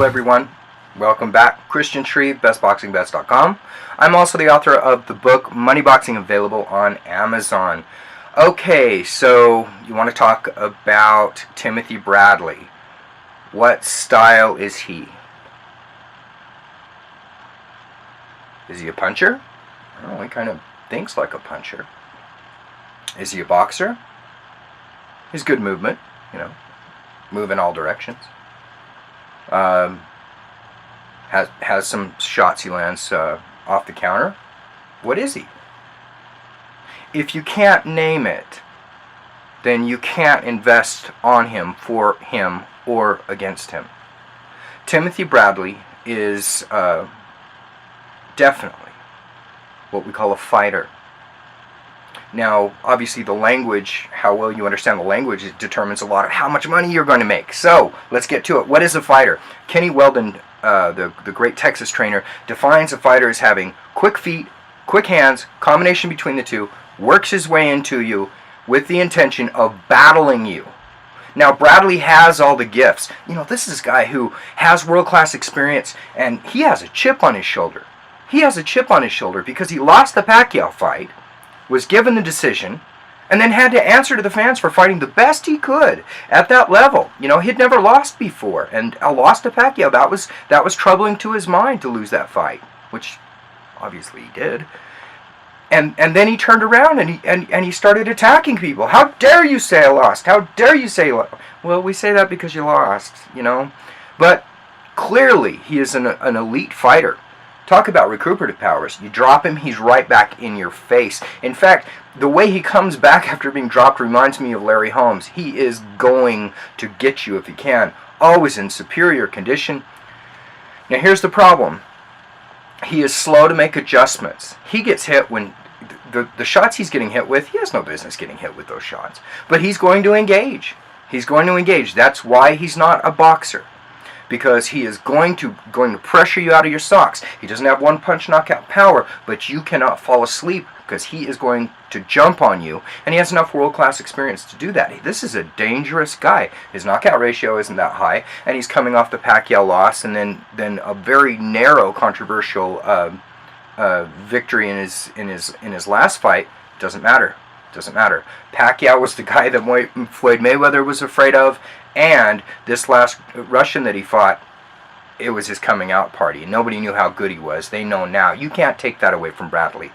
everyone. Welcome back. Christian Shreve, bestboxingbets.com. I'm also the author of the book Money Boxing, available on Amazon. Okay, so you want to talk about Timothy Bradley. What style is he? Is he a puncher? Oh, he kind of thinks like a puncher. Is he a boxer? He's good movement, move in all directions. Has some shots he lands off the counter. What is he? If you can't name it, then you can't invest on him, for him, or against him. Timothy Bradley is definitely what we call a fighter. Now, obviously the language, how well you understand the language, it determines a lot of how much money you're going to make. So, let's get to it. What is a fighter? Kenny Weldon, the great Texas trainer, defines a fighter as having quick feet, quick hands, combination between the two, works his way into you with the intention of battling you. Now, Bradley has all the gifts. This is a guy who has world-class experience, and he has a chip on his shoulder. He has a chip on his shoulder because he lost the Pacquiao fight, was given the decision, and then had to answer to the fans for fighting the best he could at that level. He'd never lost before, and lost to Pacquiao. That was troubling to his mind to lose that fight, which obviously he did. And then he turned around and he started attacking people. How dare you say I lost? How dare you say Well, we say that because you lost, But clearly he is an elite fighter. Talk about recuperative powers. You drop him, he's right back in your face. In fact, the way he comes back after being dropped reminds me of Larry Holmes. He is going to get you if he can. Always in superior condition. Now here's the problem. He is slow to make adjustments. He gets hit when the shots he's getting hit with, he has no business getting hit with those shots. But he's going to engage. He's going to engage. That's why he's not a boxer. Because he is going to pressure you out of your socks. He doesn't have one-punch knockout power, but you cannot fall asleep because he is going to jump on you, and he has enough world-class experience to do that. This is a dangerous guy. His knockout ratio isn't that high, and he's coming off the Pacquiao loss, and then a very narrow, controversial victory in his last fight. Doesn't matter. Pacquiao was the guy that Floyd Mayweather was afraid of. And this last Russian that he fought, it was his coming out party. Nobody knew how good he was. They know now. You can't take that away from Bradley.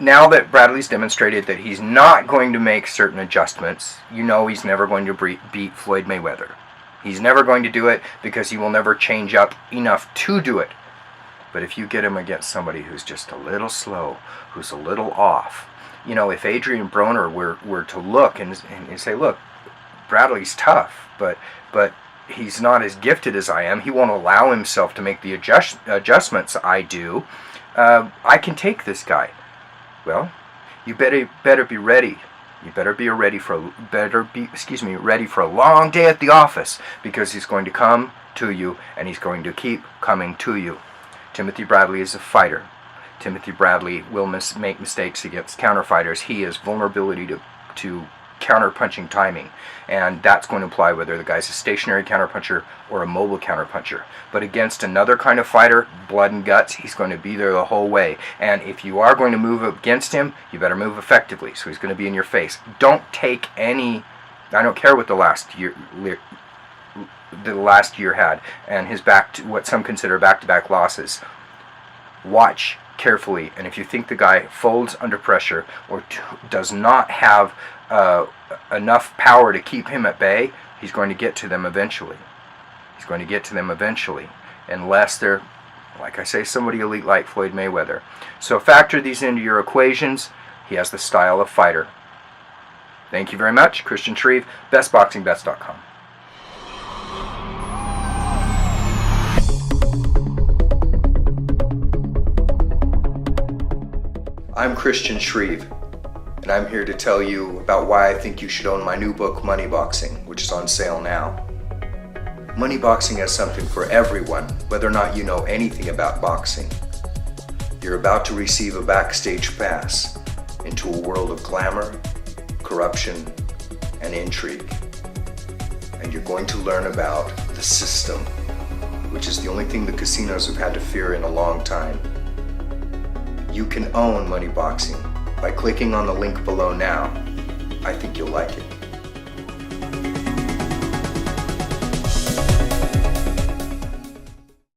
Now that Bradley's demonstrated that he's not going to make certain adjustments, he's never going to beat Floyd Mayweather. He's never going to do it because he will never change up enough to do it. But if you get him against somebody who's just a little slow, who's a little off, if Adrian Broner were to look and say, look, Bradley's tough, but he's not as gifted as I am. He won't allow himself to make the adjustments I do. I can take this guy. Well, you better be ready. You better be ready for a long day at the office, because he's going to come to you and he's going to keep coming to you. Timothy Bradley is a fighter. Timothy Bradley will make mistakes against counterfighters. He has vulnerability to counter-punching timing, and that's going to apply whether the guy's a stationary counterpuncher or a mobile counterpuncher. But against another kind of fighter, blood and guts, he's going to be there the whole way. And if you are going to move against him, you better move effectively, so he's going to be in your face. Don't take any, I don't care what the last year had, and his what some consider back-to-back losses. Watch carefully, and if you think the guy folds under pressure or does not have enough power to keep him at bay, he's going to get to them eventually. Unless they're, like I say, somebody elite like Floyd Mayweather. So factor these into your equations. He has the style of fighter. Thank you very much. Christian Shreve, bestboxingbets.com. I'm Christian Shreve, and I'm here to tell you about why I think you should own my new book, Money Boxing, which is on sale now. Money Boxing has something for everyone, whether or not you know anything about boxing. You're about to receive a backstage pass into a world of glamour, corruption, and intrigue. And you're going to learn about the system, which is the only thing the casinos have had to fear in a long time. You can own money boxing by clicking on the link below now. I think you'll like it.